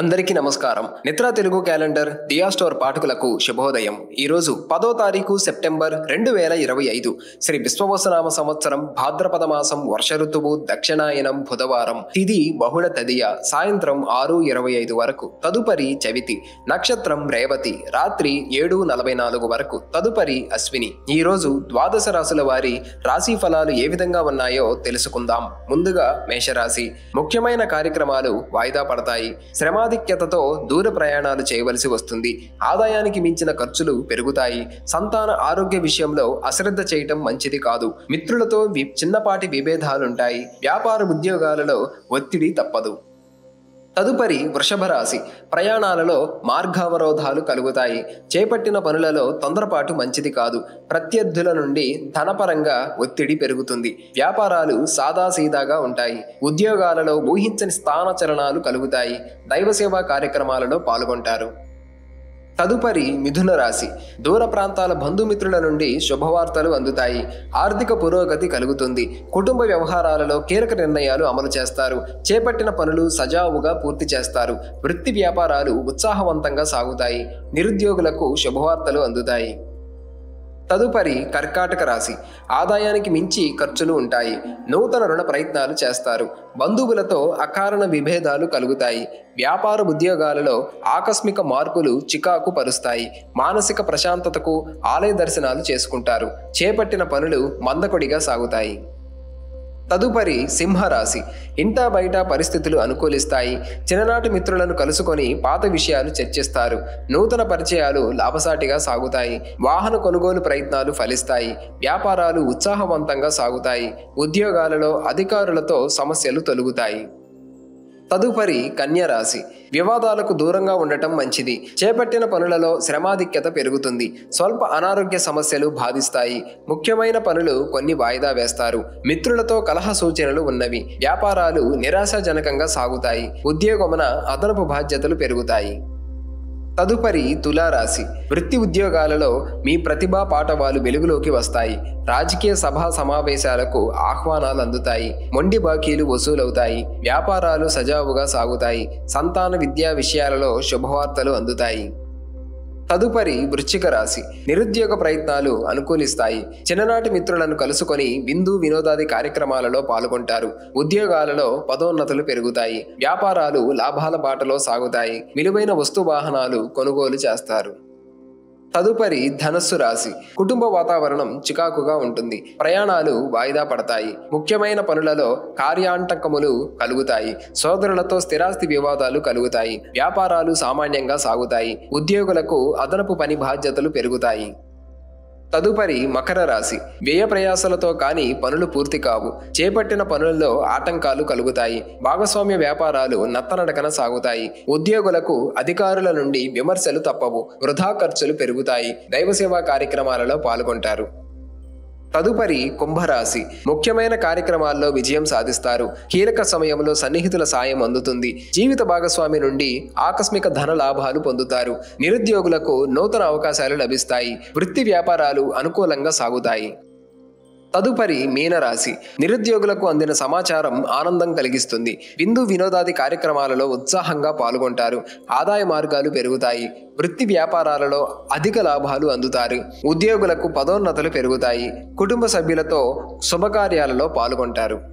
అందరికీ నమస్కారం. నిత్రా తెలుగు క్యాలెండర్ దియా స్టోర్ పాఠకులకు శుభోదయం. ఈరోజు 10వ తారీఖు సెప్టెంబర్ 2025 శ్రీ విశ్వవసనామ సంవత్సరం భాద్రపద మాసం వర్ష ఋతువు దక్షిణాయనం బుధవారం. తిథి బహుళ తదియ సాయంత్రం 6:25 వరకు. తదుపరి చవితి. నక్షత్రం రేవతి రాత్రి 7:44 వరకు. తదుపరి అశ్విని. ఈరోజు ద్వాదశ రాశుల వారి రాశి ఫలాలు ఏ విధంగా ఉన్నాయో తెలుసుకుందాం. ముందుగా మేషరాశి. ముఖ్యమైన కార్యక్రమాలు వాయిదా పడతాయి. శ్రమాధిక్యతతో దూర ప్రయాణాలు చేయవలసి వస్తుంది. ఆదాయానికి మించిన ఖర్చులు పెరుగుతాయి. సంతాన ఆరోగ్య విషయంలో అశ్రద్ధ చేయటం మంచిది కాదు. మిత్రులతో చిన్నపాటి విభేదాలుంటాయి. వ్యాపార ఉద్యోగాలలో ఒత్తిడి తప్పదు. తదుపరి వృషభ రాశి. ప్రయాణాలలో మార్గావరోధాలు కలుగుతాయి. చేపట్టిన పనులలో తొందరపాటు మంచిది కాదు. ప్రత్యర్థుల నుండి ధనపరంగా ఒత్తిడి పెరుగుతుంది. వ్యాపారాలు సాదాసీదాగా ఉంటాయి. ఉద్యోగాలలో ఊహించని స్థానచలనాలు కలుగుతాయి. దైవసేవా కార్యక్రమాలలో పాల్గొంటారు. తదుపరి మిథున రాశి. దూర ప్రాంతాల బంధుమిత్రుల నుండి శుభవార్తలు అందుతాయి. ఆర్థిక పురోగతి కలుగుతుంది. కుటుంబ వ్యవహారాలలో కీలక నిర్ణయాలు అమలు చేస్తారు. చేపట్టిన పనులు సజావుగా పూర్తి చేస్తారు. వృత్తి వ్యాపారాలు ఉత్సాహవంతంగా సాగుతాయి. నిరుద్యోగులకు శుభవార్తలు అందుతాయి. తదుపరి కర్కాటక రాశి. ఆదాయానికి మించి ఖర్చులు ఉంటాయి. నూతన రుణ ప్రయత్నాలు చేస్తారు. బంధువులతో అకారణ విభేదాలు కలుగుతాయి. వ్యాపార ఉద్యోగాలలో ఆకస్మిక మార్పులు చికాకు పరుస్తాయి. మానసిక ప్రశాంతతకు ఆలయ దర్శనాలు చేసుకుంటారు. చేపట్టిన పనులు మందకొడిగా సాగుతాయి. తదుపరి సింహరాశి. ఇంటా బయట పరిస్థితులు అనుకూలిస్తాయి. చిన్ననాటి మిత్రులను కలుసుకొని పాత విషయాలు చర్చిస్తారు. నూతన పరిచయాలు లాభసాటిగా సాగుతాయి. వాహన కొనుగోలు ప్రయత్నాలు ఫలిస్తాయి. వ్యాపారాలు ఉత్సాహవంతంగా సాగుతాయి. ఉద్యోగాలలో అధికారులతో సమస్యలు తొలగుతాయి. తదుపరి కన్యరాశి. వివాదాలకు దూరంగా ఉండటం మంచిది. చేపట్టిన పనులలో శ్రమాధిక్యత పెరుగుతుంది. స్వల్ప అనారోగ్య సమస్యలు బాధిస్తాయి. ముఖ్యమైన పనులు కొన్ని వాయిదా వేస్తారు. మిత్రులతో కలహ సూచనలు ఉన్నవి. వ్యాపారాలు నిరాశాజనకంగా సాగుతాయి. ఉద్యోగమున అదనపు బాధ్యతలు పెరుగుతాయి. తదుపరి తులారాశి. వృత్తి ఉద్యోగాలలో మీ ప్రతిభా పాటవాలు వెలుగులోకి వస్తాయి. రాజకీయ సభా సమావేశాలకు ఆహ్వానాలు అందుతాయి. మొండి బాకీలు వసూలవుతాయి. వ్యాపారాలు సజావుగా సాగుతాయి. సంతాన విద్యా విషయాలలో శుభవార్తలు అందుతాయి. తదుపరి వృశ్చిక రాశి. నిరుద్యోగ ప్రయత్నాలు అనుకూలిస్తాయి. చిన్ననాటి మిత్రులను కలుసుకొని విందు వినోదాది కార్యక్రమాలలో పాల్గొంటారు. ఉద్యోగాలలో పదోన్నతులు పెరుగుతాయి. వ్యాపారాలు లాభాల బాటలో సాగుతాయి. విలువైన వస్తు వాహనాలు కొనుగోలు చేస్తారు. తదుపరి ధనస్సు రాశి. కుటుంబ వాతావరణం చికాకుగా ఉంటుంది. ప్రయాణాలు వాయిదా పడతాయి. ముఖ్యమైన పనులలో కార్యాంటకములు కలుగుతాయి. సోదరులతో స్థిరాస్తి వివాదాలు కలుగుతాయి. వ్యాపారాలు సామాన్యంగా సాగుతాయి. ఉద్యోగులకు అదనపు పని బాధ్యతలు పెరుగుతాయి. తదుపరి మకర రాశి. వ్యయ ప్రయాసలతో కానీ పనులు పూర్తి కావు. చేపట్టిన పనులలో ఆటంకాలు కలుగుతాయి. భాగస్వామ్య వ్యాపారాలు నత్తనడకన సాగుతాయి. ఉద్యోగులకు అధికారుల నుండి విమర్శలు తప్పవు. వృధా ఖర్చులు పెరుగుతాయి. దైవసేవా కార్యక్రమాలలో పాల్గొంటారు. తదుపరి కుంభరాశి. ముఖ్యమైన కార్యక్రమాల్లో విజయం సాధిస్తారు. కీలక సమయంలో సన్నిహితుల సాయం అందుతుంది. జీవిత భాగస్వామి నుండి ఆకస్మిక ధన లాభాలు పొందుతారు. నిరుద్యోగులకు నూతన అవకాశాలు లభిస్తాయి. వృత్తి వ్యాపారాలు అనుకూలంగా సాగుతాయి. తదుపరి మీనరాశి. నిరుద్యోగులకు అందిన సమాచారం ఆనందం కలిగిస్తుంది. విందు వినోదాది కార్యక్రమాలలో ఉత్సాహంగా పాల్గొంటారు. ఆదాయ మార్గాలు పెరుగుతాయి. వృత్తి వ్యాపారాలలో అధిక లాభాలు అందుతారు. ఉద్యోగులకు పదోన్నతులు పెరుగుతాయి. కుటుంబ సభ్యులతో శుభకార్యాలలో పాల్గొంటారు.